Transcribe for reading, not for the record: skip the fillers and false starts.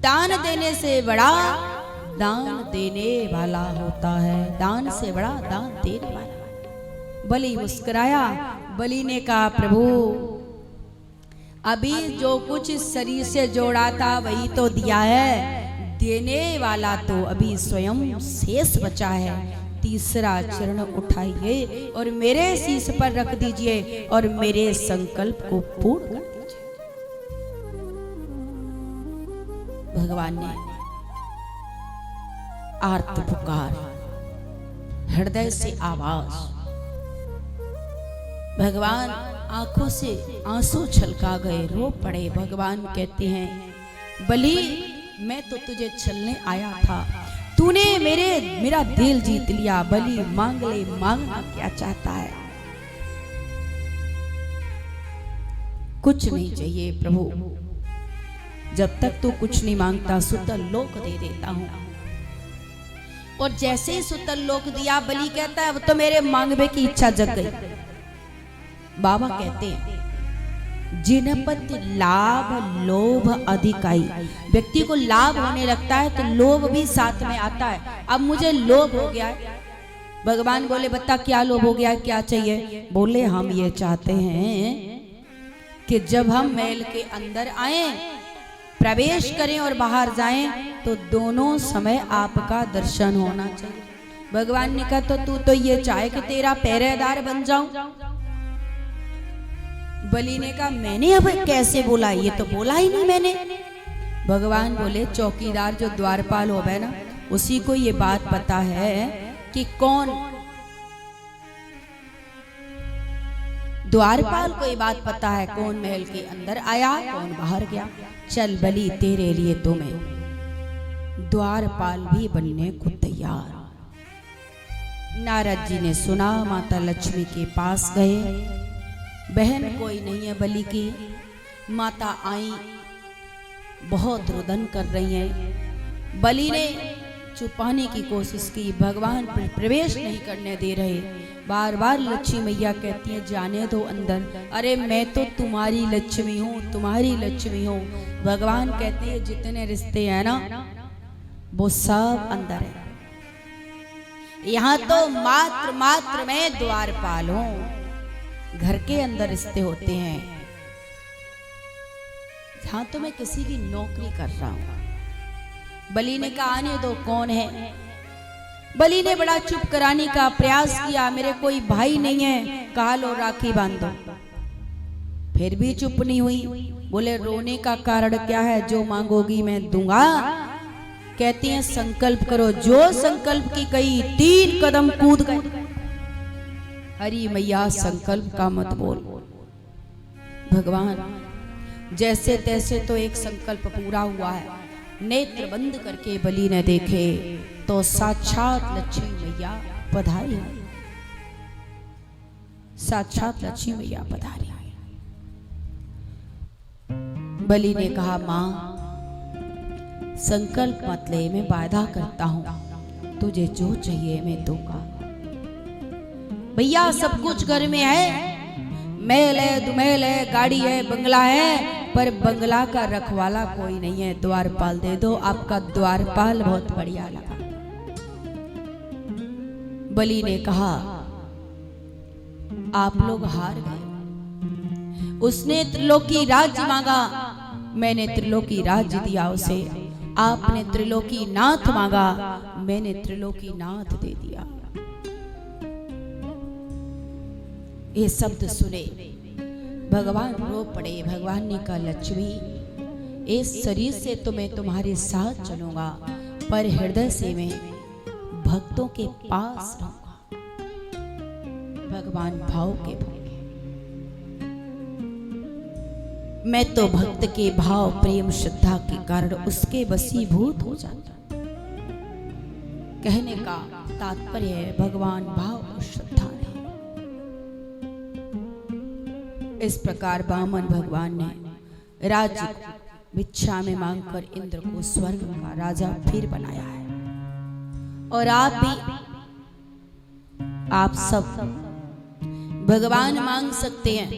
दान देने से बड़ा दान देने वाला होता है। दान से बड़ा दान देने वाला। बलि मुस्कुराया। बलि ने कहा प्रभु अभी जो कुछ इस शरीर से जोड़ा था वही तो दिया है, देने वाला तो अभी स्वयं शेष बचा है। तीसरा चरण उठाइए और मेरे शीश पर रख दीजिए और मेरे संकल्प को पूर्ण कर दीजिए। भगवान ने आर्त पुकार, हृदय से आवाज, भगवान आंखों से आंसू छलका गए, रो पड़े। भगवान कहते हैं बलि मैं तो तुझे छलने आया था, तूने मेरा दिल जीत लिया। बलि मांग ले, मांगना क्या चाहता है? कुछ नहीं चाहिए प्रभु, जब तक तू कुछ नहीं मांगता सुतल लोक दे देता हूं। और जैसे ही सुतल लोक दिया, बलि कहता है अब तो मेरे मांगने की इच्छा जग गई। बाबा कहते हैं जिनपति लाभ लोभ अधिकाई, व्यक्ति को लाभ होने लगता है तो लोभ भी साथ में आता है। अब मुझे लोभ हो गया है। भगवान बोले बता क्या लोभ हो गया है, क्या चाहिए? बोले हम ये चाहते हैं कि जब हम महल के अंदर आए, प्रवेश करें और बाहर जाएं तो दोनों समय आपका दर्शन होना चाहिए। भगवान ने कहा तो तू तो ये चाहे कि तेरा पहरेदार बन जाऊं। बलि ने कहा मैंने अब कैसे बोला, ये तो बोला ही नहीं मैंने। भगवान बोले चौकीदार जो द्वारपाल होवे ना, उसी को ये बात पता है कि कौन द्वारपाल को ये बात पता है कौन महल के अंदर आया कौन बाहर गया। चल बलि तेरे लिए तो मैं द्वारपाल भी बनने को तैयार। नारद जी ने सुना, माता लक्ष्मी के पास गए। बहन कोई नहीं है बलि की। माता आई, बहुत रुदन कर रही हैं। बलि ने छुपाने की कोशिश की, भगवान प्रवेश नहीं करने दे रहे। बार बार लक्ष्मी मैया कहती है जाने दो अंदर। अरे मैं तो तुम्हारी लक्ष्मी हूँ, तुम्हारी लक्ष्मी हूँ। भगवान कहते हैं जितने रिश्ते हैं ना वो सब अंदर है। यहाँ तो मात्र मात्र मैं द्वारपाल हूँ। घर के अंदर रिश्ते होते हैं, जहां तो मैं किसी की नौकरी कर रहा हूं। बलि ने कहा आने दो, कौन है? बलि ने बड़ा चुप कराने का प्रयास किया, मेरे कोई भाई नहीं है, कहा लो राखी बांधो। फिर भी चुप नहीं हुई। बोले रोने का कारण क्या है? जो मांगोगी मैं दूंगा। कहती हैं संकल्प करो। जो संकल्प की कही 3 कदम कूद गए। हरी मैया संकल्प का मत बोल। भगवान जैसे तैसे तो एक संकल्प पूरा हुआ है। नेत्र बंद करके बलि ने देखे तो साक्षात लक्ष्मी मैया पधारी। साक्षात लक्ष्मी मैया पधारी। बलि ने कहा मां संकल्प मत ले, मैं वादा करता हूं तुझे जो चाहिए मैं दूंगा। भैया सब कुछ घर में है, महल है, दुमहल है, गाड़ी है, बंगला है, पर बंगला का रखवाला कोई नहीं है। द्वारपाल दे दो। आपका द्वारपाल बहुत बढ़िया लगा। बलि ने कहा आप लोग हार गए। उसने त्रिलोकी राज्य मांगा, मैंने त्रिलोकी राज्य दिया उसे। आपने त्रिलोकी नाथ मांगा, मैंने त्रिलोकी नाथ दे दिया। ये शब्द सुने भगवान रो पड़े। भगवान ने कहा लक्ष्मी इस शरीर से तो मैं तुम्हारे साथ चलूंगा, पर हृदय से मैं भक्तों के पास रहूंगा। भगवान भाव के भूखे, मैं तो भक्त के भाव प्रेम श्रद्धा के कारण उसके वशीभूत हो जाता। कहने का तात्पर्य है भगवान भाव और श्रद्धा है। इस प्रकार वामन भगवान ने राज्य भिक्षा में मांगकर इंद्र को स्वर्ग का राजा फिर बनाया है। और आप भी, आप सब भगवान मांग सकते हैं